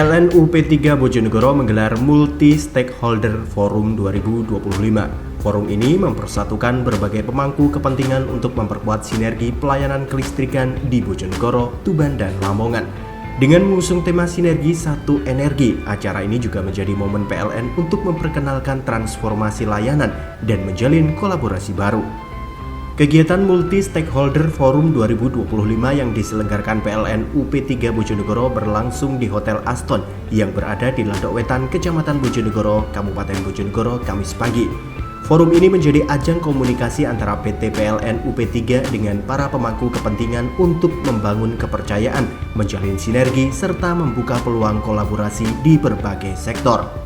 PLN UP3 Bojonegoro menggelar Multi Stakeholder Forum 2025. Forum ini mempersatukan berbagai pemangku kepentingan untuk memperkuat sinergi pelayanan kelistrikan di Bojonegoro, Tuban, dan Lamongan. Dengan mengusung tema Sinergi Satu Energi, acara ini juga menjadi momen PLN untuk memperkenalkan transformasi layanan dan menjalin kolaborasi baru. Kegiatan Multi Stakeholder Forum 2025 yang diselenggarakan PLN UP3 Bojonegoro berlangsung di Hotel Aston yang berada di Landok Wetan, Kecamatan Bojonegoro, Kabupaten Bojonegoro, Kamis pagi. Forum ini menjadi ajang komunikasi antara PT PLN UP3 dengan para pemangku kepentingan untuk membangun kepercayaan, menjalin sinergi, serta membuka peluang kolaborasi di berbagai sektor.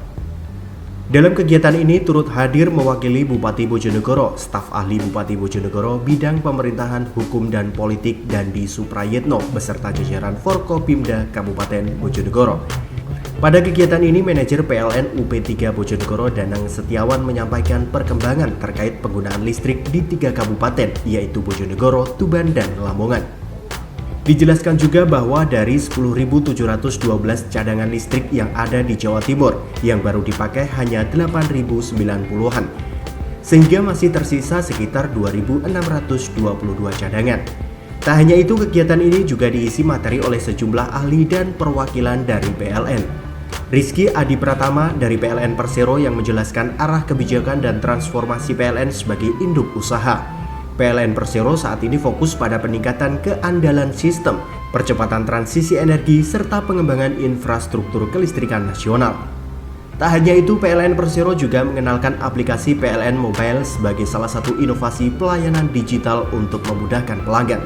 Dalam kegiatan ini turut hadir mewakili Bupati Bojonegoro, staf ahli Bupati Bojonegoro, bidang pemerintahan, hukum dan politik Dandi Suprayetno beserta jajaran Forkopimda Kabupaten Bojonegoro. Pada kegiatan ini, manajer PLN UP3 Bojonegoro Danang Setiawan menyampaikan perkembangan terkait penggunaan listrik di 3 kabupaten, yaitu Bojonegoro, Tuban, dan Lamongan. Dijelaskan juga bahwa dari 10.712 cadangan listrik yang ada di Jawa Timur, yang baru dipakai hanya 8.090-an, sehingga masih tersisa sekitar 2.622 cadangan. Tak hanya itu, kegiatan ini juga diisi materi oleh sejumlah ahli dan perwakilan dari PLN. Rizky Adi Pratama dari PLN Persero yang menjelaskan arah kebijakan dan transformasi PLN sebagai induk usaha. PLN Persero saat ini fokus pada peningkatan keandalan sistem, percepatan transisi energi, serta pengembangan infrastruktur kelistrikan nasional. Tak hanya itu, PLN Persero juga mengenalkan aplikasi PLN Mobile sebagai salah satu inovasi pelayanan digital untuk memudahkan pelanggan.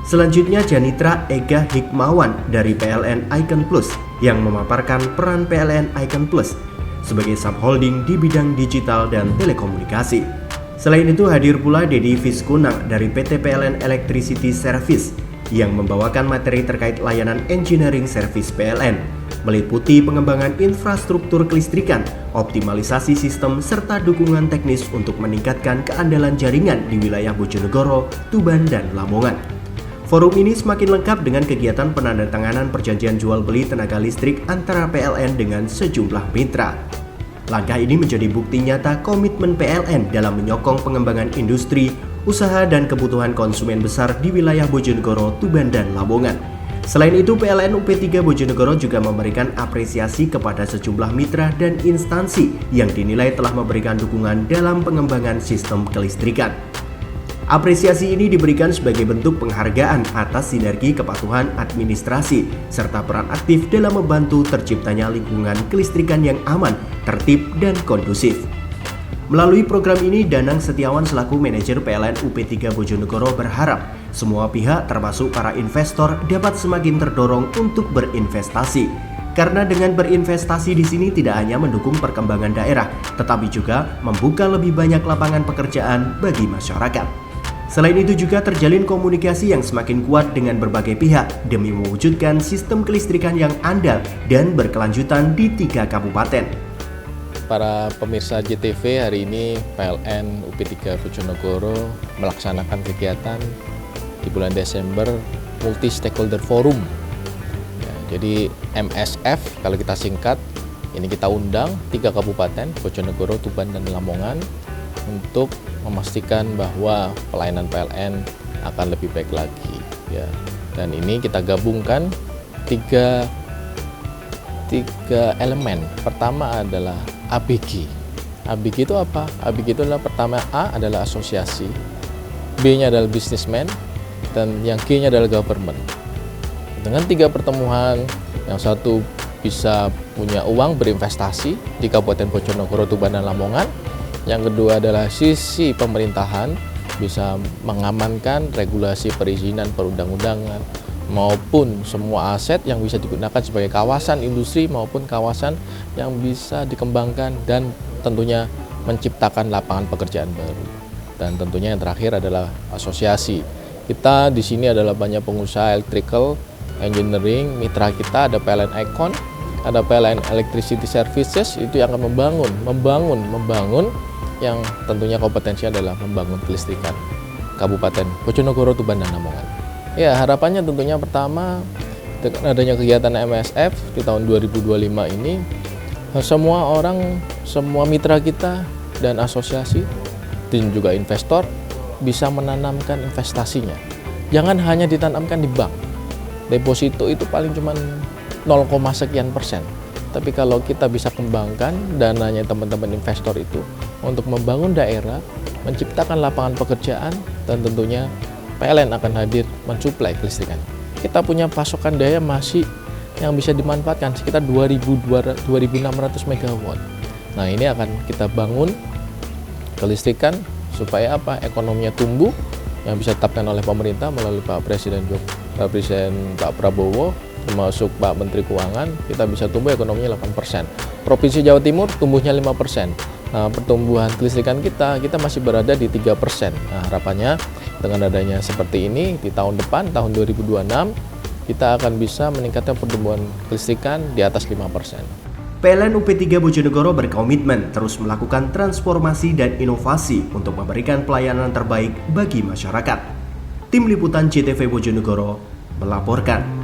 Selanjutnya, Janitra Ega Hikmawan dari PLN Icon Plus yang memaparkan peran PLN Icon Plus sebagai subholding di bidang digital dan telekomunikasi. Selain itu, hadir pula Dedi Fiskunang dari PT PLN Electricity Service yang membawakan materi terkait layanan engineering service PLN, meliputi pengembangan infrastruktur kelistrikan, optimalisasi sistem, serta dukungan teknis untuk meningkatkan keandalan jaringan di wilayah Bojonegoro, Tuban, dan Lamongan. Forum ini semakin lengkap dengan kegiatan penandatanganan perjanjian jual beli tenaga listrik antara PLN dengan sejumlah mitra. Langkah ini menjadi bukti nyata komitmen PLN dalam menyokong pengembangan industri, usaha, dan kebutuhan konsumen besar di wilayah Bojonegoro, Tuban, dan Lamongan. Selain itu, PLN UP3 Bojonegoro juga memberikan apresiasi kepada sejumlah mitra dan instansi yang dinilai telah memberikan dukungan dalam pengembangan sistem kelistrikan. Apresiasi ini diberikan sebagai bentuk penghargaan atas sinergi kepatuhan administrasi serta peran aktif dalam membantu terciptanya lingkungan kelistrikan yang aman, tertib, dan kondusif. Melalui program ini, Danang Setiawan selaku manajer PLN UP3 Bojonegoro berharap semua pihak termasuk para investor dapat semakin terdorong untuk berinvestasi. Karena dengan berinvestasi di sini tidak hanya mendukung perkembangan daerah, tetapi juga membuka lebih banyak lapangan pekerjaan bagi masyarakat. Selain itu juga terjalin komunikasi yang semakin kuat dengan berbagai pihak demi mewujudkan sistem kelistrikan yang andal dan berkelanjutan di 3 kabupaten. Para pemirsa JTV, hari ini PLN UP3 Bojonegoro melaksanakan kegiatan di bulan Desember Multi Stakeholder Forum. Ya, jadi MSF kalau kita singkat, ini kita undang 3 kabupaten Bojonegoro, Tuban, dan Lamongan untuk memastikan bahwa pelayanan PLN akan lebih baik lagi, ya. Dan ini kita gabungkan tiga elemen. Pertama adalah ABG. ABG itu apa? ABG itu adalah pertama, A adalah asosiasi, B-nya adalah businessman, dan yang G-nya adalah government. Dengan 3 pertemuan, yang satu bisa punya uang berinvestasi di Kabupaten Bojonegoro, Tuban, dan Lamongan. Yang kedua adalah sisi pemerintahan, bisa mengamankan regulasi perizinan perundang-undangan maupun semua aset yang bisa digunakan sebagai kawasan industri maupun kawasan yang bisa dikembangkan dan tentunya menciptakan lapangan pekerjaan baru. Dan tentunya yang terakhir adalah asosiasi. Kita di sini adalah banyak pengusaha electrical, engineering, mitra kita ada PLN Icon, ada PLN Electricity Services, itu yang akan membangun yang tentunya kompetensi adalah membangun kelistrikan Kabupaten Bojonegoro, Tuban, dan Lamongan. Ya, harapannya tentunya pertama Dengan adanya kegiatan MSF di tahun 2025 ini, semua orang, semua mitra kita dan asosiasi dan juga investor bisa menanamkan investasinya. Jangan hanya ditanamkan di bank. Deposito itu paling cuma 0, sekian persen. Tapi kalau kita bisa kembangkan dananya teman-teman investor itu untuk membangun daerah, menciptakan lapangan pekerjaan, dan tentunya PLN akan hadir mensuplai kelistrikan. Kita punya pasokan daya masih yang bisa dimanfaatkan sekitar 2.600 MW. Nah, ini akan kita bangun kelistrikan supaya apa? Ekonominya tumbuh yang bisa ditetapkan oleh pemerintah melalui Pak Presiden Pak Prabowo, termasuk Pak Menteri Keuangan, kita bisa tumbuh ekonominya 8%. Provinsi Jawa Timur tumbuhnya 5%. Nah, pertumbuhan kelistrikan kita masih berada di 3%. Nah, harapannya dengan adanya seperti ini di tahun depan, tahun 2026, kita akan bisa meningkatkan pertumbuhan kelistrikan di atas 5%. PLN UP3 Bojonegoro berkomitmen terus melakukan transformasi dan inovasi untuk memberikan pelayanan terbaik bagi masyarakat. Tim Liputan CTV Bojonegoro melaporkan.